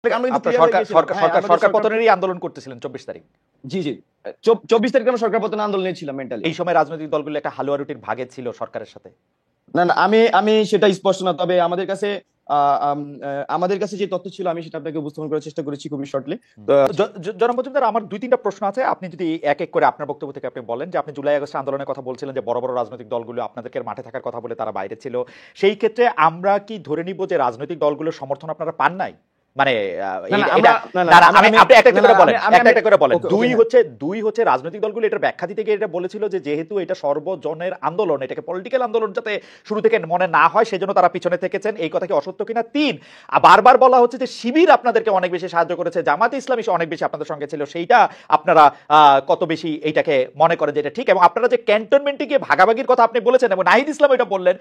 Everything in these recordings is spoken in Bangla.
আমরা কিন্তু আপনার ক্লিয়ার হয়ে গেছিলাম। সরকার সরকার সরকার পতনেরই আন্দোলন করতেছিলেন 24 তারিখ। জি জি 24 তারিখে আমরা সরকার পতন আন্দোলনে ছিলাম মেন্টালি। এই সময় রাজনৈতিক দলগুলো একটা হালুয়া রুটির ভাগে ছিল সরকারের সাথে। না না আমি সেটা স্পষ্ট না, তবে আমাদের কাছে যে তথ্য ছিল আমি সেটা আপনাকে উপস্থাপন করার চেষ্টা করেছি খুবই শর্টলি। জনাব মজুমদার, আমার 2-3টা প্রশ্ন আছে, আপনি যদি এক এক করে আপনার বক্তব্য থেকে আপনি বলেন যে আপনি জুলাই আগস্ট আন্দোলনের কথা বলছিলেন যে বড় বড় রাজনৈতিক দলগুলো আপনাদেরকে মাঠে থাকার কথা বলে তারা বাইরে ছিল, সেই ক্ষেত্রে আমরা কি ধরে নিব যে রাজনৈতিক দলগুলোর সমর্থন আপনারা পান নাই? মানে আপনি একটা করে বলেন, একটা করে বলেন। দুই হচ্ছে রাজনৈতিক দলগুলো এটার ব্যাখ্যা দিতে গিয়ে এটা বলেছিল যে যেহেতু এটা সর্বজনের আন্দোলন, এটাকে পলিটিক্যাল আন্দোলন যাতে শুরু থেকে মনে না হয় সেজন্য তারা পিছনে থেকেছেন। এই কথা কি অসত্য কিনা? 3, বারবার বলা হচ্ছে যে শিবির আপনাদেরকে অনেক বেশি সাহায্য করেছে, জামাতে ইসলামী অনেক বেশি আপনাদের সঙ্গে ছিল, সেইটা আপনারা কত বেশি এইটাকে মনে করেন যে এটা ঠিক? এবং আপনারা যে ক্যান্টনমেন্টে গিয়ে ভাগাভাগির কথা আপনি বলেছেন এবং নাহিদ ইসলাম এটা বললেন,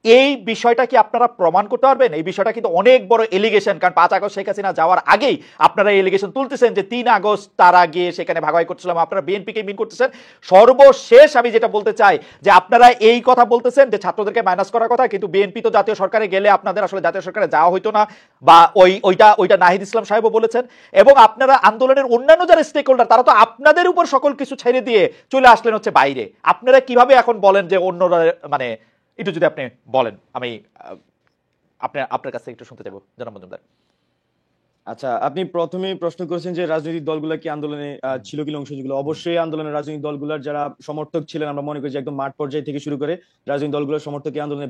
এই বিষয়টা কি আপনারা প্রমাণ করতে পারবেন? এই বিষয়টা কিন্তু অনেক বড় এলিগেশন, কারণ 5 আগস্ট শেখ হাসিনা যাওয়ার আগেই আপনারা এই এলিগেশন তুলতেছেন যে 3 আগস্ট তারা গিয়ে সেখানে ভাগাভাগি করছিলাম, আপনারা বিএনপিকে মিন করতেছেন। সর্বশেষ আমি যেটা বলতে চাই যে আপনারা এই কথা বলতেছেন যে ছাত্রদেরকে মাইনাস করার কথা, কিন্তু বিএনপি তো জাতীয় সরকারে গেলে আপনাদের আসলে জাতীয় সরকারে যাওয়া হইতো না, বা ওইটা নাহিদ ইসলাম সাহেবও বলেছেন। এবং আপনারা আন্দোলনের অন্যান্য যারা স্টেক হোল্ডার তারা তো আপনাদের উপর সকল কিছু ছেড়ে দিয়ে চলে আসলেন হচ্ছে বাইরে। আপনারা কিভাবে এখন বলেন যে অন্যরা, মানে একটু যদি আপনি বলেন, আমি আপনার কাছে একটু শুনতে চাইবো জনাব মজুমদার। আচ্ছা, আপনি প্রথমেই প্রশ্ন করেছেন যে রাজনৈতিক দলগুলো কি আন্দোলনে ছিল কি অংশগুলো। অবশ্যই আন্দোলনের রাজনৈতিক দলগুলোর যারা সমর্থক ছিলেন, আমরা মনে করি যে একদম মাঠ পর্যায়ে থেকে শুরু করে রাজনৈতিক দলগুলোর সমর্থক আন্দোলনে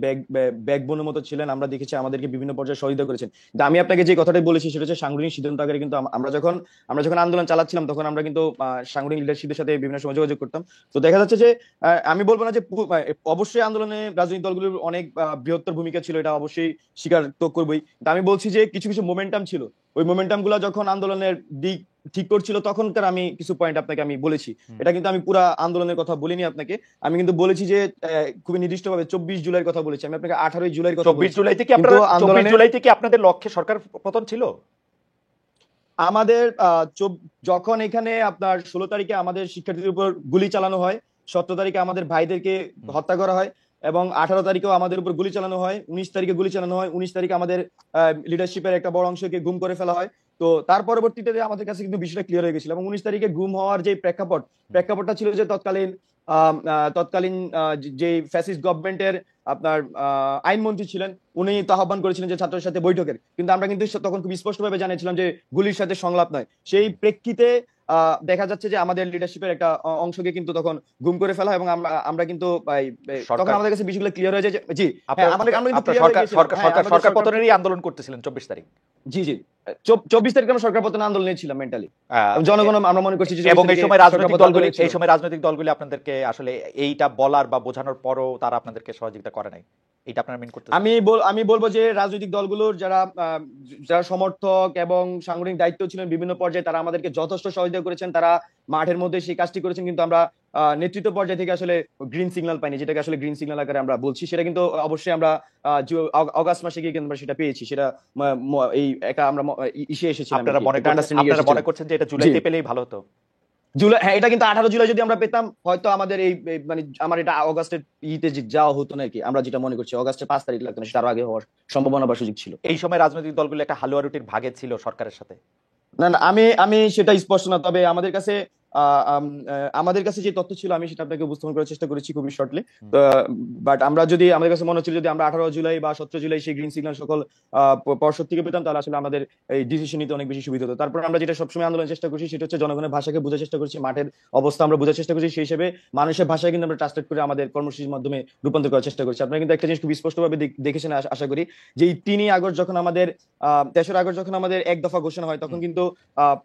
ব্যাকবোনের মতো ছিলেন। আমরা দেখেছি আমাদেরকে বিভিন্ন পর্যায়ে সহযোগিতা করেছেন। কিন্তু আমি আপনাকে যে কথাটাই বলেছি সেটা হচ্ছে সাংগঠনিক সিদ্ধান্ত আকারে, কিন্তু আমরা যখন আন্দোলন চালাচ্ছিলাম তখন আমরা কিন্তু সাংগঠনিক লিডারশিপের সাথে বিভিন্ন সময় যোগাযোগ করতাম। তো দেখা যাচ্ছে যে আমি বলবো না যে অবশ্যই আন্দোলনে রাজনৈতিক দলগুলোর অনেক বৃহত্তর ভূমিকা ছিল, এটা অবশ্যই স্বীকার তো করবোই। আমি বলছি যে কিছু কিছু মোমেন্টাম ছিল, ওই মোমেন্টাম গুলা যখন আন্দোলনের দিক ঠিক করছিল তখনকার আমি কিছু পয়েন্ট আপনাকে আমি বলেছি। এটা কিন্তু আমি পুরা আন্দোলনের কথা বলিনি আপনাকে, আমি কিন্তু বলেছি যে খুবই নির্দিষ্টভাবে 24 জুলাইয়ের কথা বলেছি। আমি আপনাকে 18 জুলাইয়ের কথা বলেছি। 24 জুলাই থেকে আপনাদের লক্ষ্যে সরকার পতন ছিল আমাদের। যখন এখানে আপনার 16 তারিখে আমাদের শিক্ষার্থীদের উপর গুলি চালানো হয়, 17 তারিখে আমাদের ভাইদেরকে হত্যা করা হয়, এবং 18 তারিখেও আমাদের উপর গুলি চালানো হয়, 19 তারিখে গুলি চালানো হয়, 19 তারিখে আমাদের লিডারশিপের একটা বড় অংশকে গুম করে ফেলা হয়। তো তার পরবর্তীতে আমাদের কাছে কিন্তু বিষয়টা ক্লিয়ার হয়ে গেছিল, এবং 19 তারিখে গুম হওয়ার যে প্রেক্ষাপটটা ছিল যে তৎকালীন যে ফ্যাসিস্ট গভর্নমেন্টের আপনার আইনমন্ত্রী ছিলেন, উনি তো আহ্বান করেছিলেন যে ছাত্রের সাথে বৈঠকের, কিন্তু আমরা কিন্তু তখন খুব স্পষ্টভাবে জানিয়েছিলাম যে গুলির সাথে সংলাপ নয়। সেই প্রেক্ষিতে দেখা যাচ্ছে যে আমাদের লিডারশিপের একটা অংশকে কিন্তু তখন গুম করে ফেলা হয়, এবং আমরা কিন্তু তখন আমাদের কাছে বিষয়গুলো ক্লিয়ার হয়ে যায়। জি, সরকার পতনেরই আন্দোলন করতেছিলেন 24 তারিখ। জি জি 24 তারিখে আমরা সরকার পতন আন্দোলনে ছিলাম মেন্টালি, জনগণ আমরা মনে করছি। এবং এই সময় রাজনৈতিক দলগুলি আপনাদেরকে আসলে এইটা বলার বা বোঝানোর পরও তারা আপনাদেরকে সহযোগিতা করে নাই, এটা আপনারা মেন করতে। আমি বলবো যে রাজনৈতিক দলগুলোর যারা সমর্থক এবং সাংগঠনিক দায়িত্ব ছিলেন বিভিন্ন পর্যায়ে, তারা আমাদেরকে যথেষ্ট সহযোগিতা করেছেন, তারা মাঠের মধ্যে সেই কাজটি করেছেন, কিন্তু আমরা নেতৃত্ব পর্যায়ে থেকে আসলে গ্রিন সিগন্যাল পাইনি, যেটাকে আসলে গ্রিন সিগন্যাল আকারে আমরা বলছি। সেটা কিন্তু অবশ্যই আমরা অগাস্ট মাসে গিয়ে আমরা সেটা পেয়েছি, সেটা এই একটা আমরা ইসে এসেছিলাম। আপনারা মনে করছেন যে এটা জুলাইতে পেলেই ভালো হতো? জুলাই, হ্যাঁ, এটা কিন্তু 18 জুলাই যদি আমরা পেতাম হয়তো আমাদের এই মানে আমার এটা অগাস্টের যাওয়া হতো না আর কি। আমরা যেটা মনে করছি অগাস্টের 5 তারিখ লাগতো না, সেটা আরো আগে হওয়ার সম্ভাবনা বা সুযোগ ছিল। এই সময় রাজনৈতিক দলগুলো একটা হালুয়া রুটির ভাগে ছিল সরকারের সাথে। না না আমি সেটা স্পষ্ট না, তবে আমাদের কাছে যে তথ্য ছিল আমি সেটা আপনাকে উপস্থাপন করার চেষ্টা করেছি খুবই শর্টলি। বাট আমাদের কাছে মনে হচ্ছিল যদি আমরা 18 জুলাই বা 17 জুলাই সেই গ্রিন সিগন্যাল সকল পর্ষদ থেকে পেতাম, তাহলে আসলে আমাদের এই ডিসিশন নিতে অনেক বেশি সুবিধা হতো। তারপর আমরা যেটা সবসময় আন্দোলনের চেষ্টা করছি সেটা হচ্ছে জনগণের ভাষাকে বোঝার চেষ্টা করছি, মাঠের অবস্থা আমরা বোঝার চেষ্টা করছি, সেই হিসেবে মানুষের ভাষায় কিন্তু আমরা ট্রান্সলেট করে আমাদের কর্মসূচির মাধ্যমে রূপান্তর করার চেষ্টা করছি। আপনারা কিন্তু একটা জিনিস খুব স্পষ্টভাবে দেখেছেন আশা করি, যে 3 আগস্ট যখন আমাদের 3রা আগস্ট যখন আমাদের এক দফা ঘোষণা হয়, তখন কিন্তু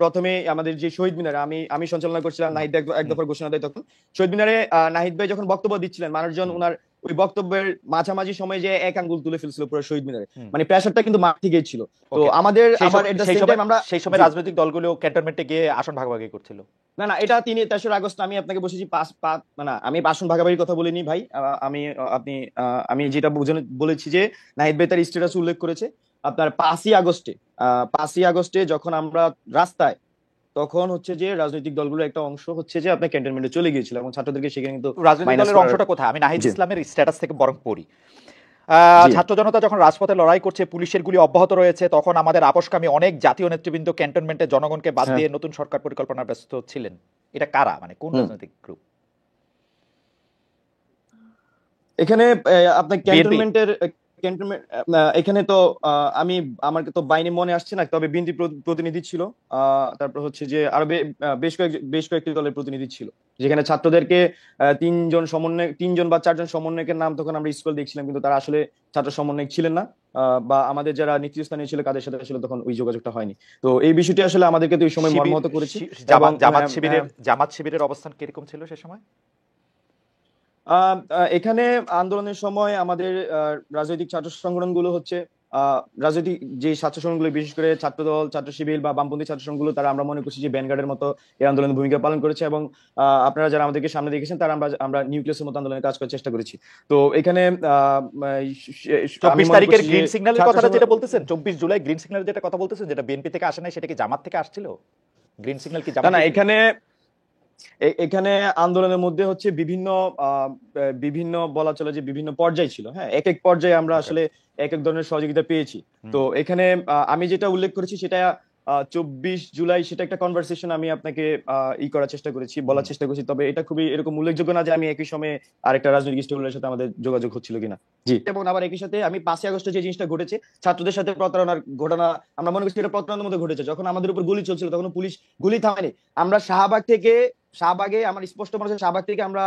প্রথমে আমাদের যে শহীদ মিনারে আমি সঞ্চালনা করছিলাম, নাহিদ এক দফার ঘোষণা দেয়। তখন শহীদ মিনারে নাহিদ ভাই যখন বক্তব্য দিচ্ছিলেন, মানুষজন ওনার ওই বক্তব্যের মাঝামাঝি সময় যে এক আঙ্গুল তুলে ফেলছিল পুরো শহীদ মিনারে, মানে প্রেসারটা কিন্তু মাঠ থেকেই ছিল। তো আমরা সেই সময় রাজনৈতিক দলগুলো ক্যান্টনমেন্টে গিয়ে আসন ভাগাভাগি করছিল। না এটা 3রা আগস্ট আমি আপনাকে বসেছি না, আমি আসন ভাগাভাগির কথা বলিনি ভাই। আমি যেটা বলেছি যে নাহিদ ভাই তার স্ট্যাটাস উল্লেখ করেছে আপনার 5ই আগস্টে যখন আমরা রাস্তায়, তখন হচ্ছে যে রাজনৈতিক দলগুলোর একটা অংশ হচ্ছে যে আপনার ক্যান্টনমেন্টে চলে গিয়েছিল, এবং ছাত্রদেরকে সেখানে কিন্তু রাজনৈতিক দলের অংশটা কোথায়? আমি নাহিদ ইসলামের স্ট্যাটাস থেকে বরং পড়ি। জি ছাত্র জনতা যখন রাজপথে লড়াই করছে, পুলিশের গুলি অব্যাহত রয়েছে, তখন আমাদের আপোষকামী অনেক জাতীয় নেতৃবৃন্দ ক্যান্টনমেন্টে জনগণকে বাদ হ্যাঁ দিয়ে নতুন সরকার পরিকল্পনায় ব্যস্ত ছিলেন। এটা কারা, মানে কোন হুম রাজনৈতিক গ্রুপ? এখানে আপনার বিএনপি? ক্যান্টনমেন্টের ক্যান্টনমেন্ট এখানে তো আমি আমার তো বাহিনী মনে আসছে না, তবে বিএনপি প্রতিনিধি ছিল। তারপর হচ্ছে যে আরো বেশ কয়েকটি দলের প্রতিনিধি ছিল, যেখানে ছাত্রদেরকে তিনজন বা চারজন সমন্বয়কের নাম তখন আমরা স্কুল দেখছিলাম, কিন্তু তারা আসলে ছাত্র সমন্বয়ক ছিলেন না। বা আমাদের যারা নেতৃস্থানীয় ছিল তাদের সাথে আসলে তখন ওই যোগাযোগটা হয়নি। তো এই বিষয়টি আসলে আমাদেরকে তো ওই সময় শিবির, মর্মাহত করেছে। এবং জামাত শিবিরের অবস্থান কিরকম ছিল সে সময়? এখানে আন্দোলনের সময় আমাদের রাজনৈতিক ছাত্র সংগঠনগুলো হচ্ছে রাজনৈতিক যে ছাত্র সংগঠনগুলো, বিশেষ করে ছাত্রদল, ছাত্র শিবির বা বামপন্থী ছাত্র সংঘগুলো, তারা আমরা মনে করছি যে ভ্যানগার্ডের মতো এই আন্দোলনের ভূমিকা পালন করেছে। এবং আপনারা যারা আমাদেরকে সামনে দেখেছেন, তারা আমরা নিউক্লিয়াসের মতো আন্দোলনে কাজ করার চেষ্টা করেছি। তো এখানে আমি 24 মনে তারিখের করছি যে গ্রিন সিগন্যালের ছাত্র কথাটা যেটা সংগঠন বলতেছেন, 24 জুলাই গ্রিন সিগন্যালের যেটা কথা বলতেছেন, যেটা বিএনপি থেকে আসে নাই, সেটা কি জামাত থেকে আসছিল? গ্রিন সিগন্যাল কি না জামাত না, দিয়েছিল? এখানে আন্দোলনের মধ্যে হচ্ছে আহ, বিভিন্ন বলা চলে যে বিভিন্ন পর্যায় ছিল। হ্যাঁ, এক এক পর্যায়ে আমরা ওকে। আসলে এক এক ধরনের সহযোগিতা পেয়েছি। হুম। তো এখানে আমি যেটা উল্লেখ করেছি সেটা 24 জুলাই, সেটা একটা কনভারসেশন আমি আপনাকে করার চেষ্টা করেছি, হুম। বলার চেষ্টা করেছি। তবে এটা খুবই এরকম উল্লেখযোগ্য না যে আমি একই সময়ে আরেকটা রাজনৈতিক স্টেকের সাথে আমাদের যোগাযোগ হচ্ছিল কিনা। জি, এবং আবার একই সাথে আমি 5ই আগস্টে যে জিনিসটা ঘটেছে, ছাত্রদের সাথে প্রতারণার ঘটনা, আমরা মনে করছি এটা প্রতারণার মধ্যে ঘটেছে। যখন আমাদের উপর গুলি চলছিল, তখন পুলিশ গুলি থামায়নি। আমরা শাহবাগে আমার স্পষ্ট মনে আছে, শাহবাগ থেকে আমরা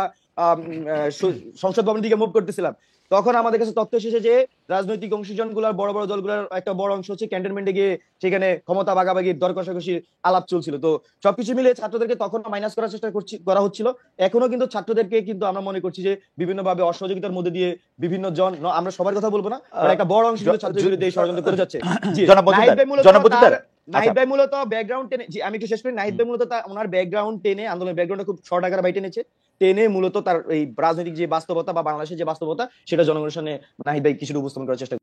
সংসদ ভবনের দিকে মুভ করতেছিলাম। তখন আমাদের কাছে তথ্য এসেছে যে রাজনৈতিক অংশীজনগুলোর, বড় বড় দলগুলোর একটা বড় অংশ হচ্ছে ক্যান্টনমেন্টে গিয়ে সেখানে ক্ষমতা ভাগাভাগির দর কষাকষির আলাপ চলছিল। তো সবকিছু মিলে ছাত্রদেরকে তখন মাইনাস করার চেষ্টা করা হচ্ছিল। এখনো কিন্তু ছাত্রদেরকে কিন্তু আমরা মনে করছি যে বিভিন্নভাবে অসহযোগিতার মধ্যে দিয়ে বিভিন্ন জন, আমরা সবার কথা বলবো না, বাট একটা বড় অংশ কিন্তু ছাত্রদের বিরুদ্ধে এই ষড়যন্ত্র করে যাচ্ছে। জি, জনাব নাহিদ মজুমদার, ভাই মূলত জনাব তার মজুমদার, আচ্ছা। নাহিদ ভাই মূলত ব্যাকগ্রাউন্ড টেনে, জি আমি একটু শেষ করি। নাহিদ হুম। ভাই মূলত ওনার ব্যাকগ্রাউন্ড টেনে, আন্দোলনের ব্যাকগ্রাউন্ডে খুব শর্ট আকারে ভাই টেনেছে। টেনে মূলত তার এই রাজনৈতিক যে বাস্তবতা বা বাংলাদেশের যে বাস্তবতা, সেটা জনগণের সামনে নাহিদ ভাই কিছুটা উপস্থাপন করার চেষ্টা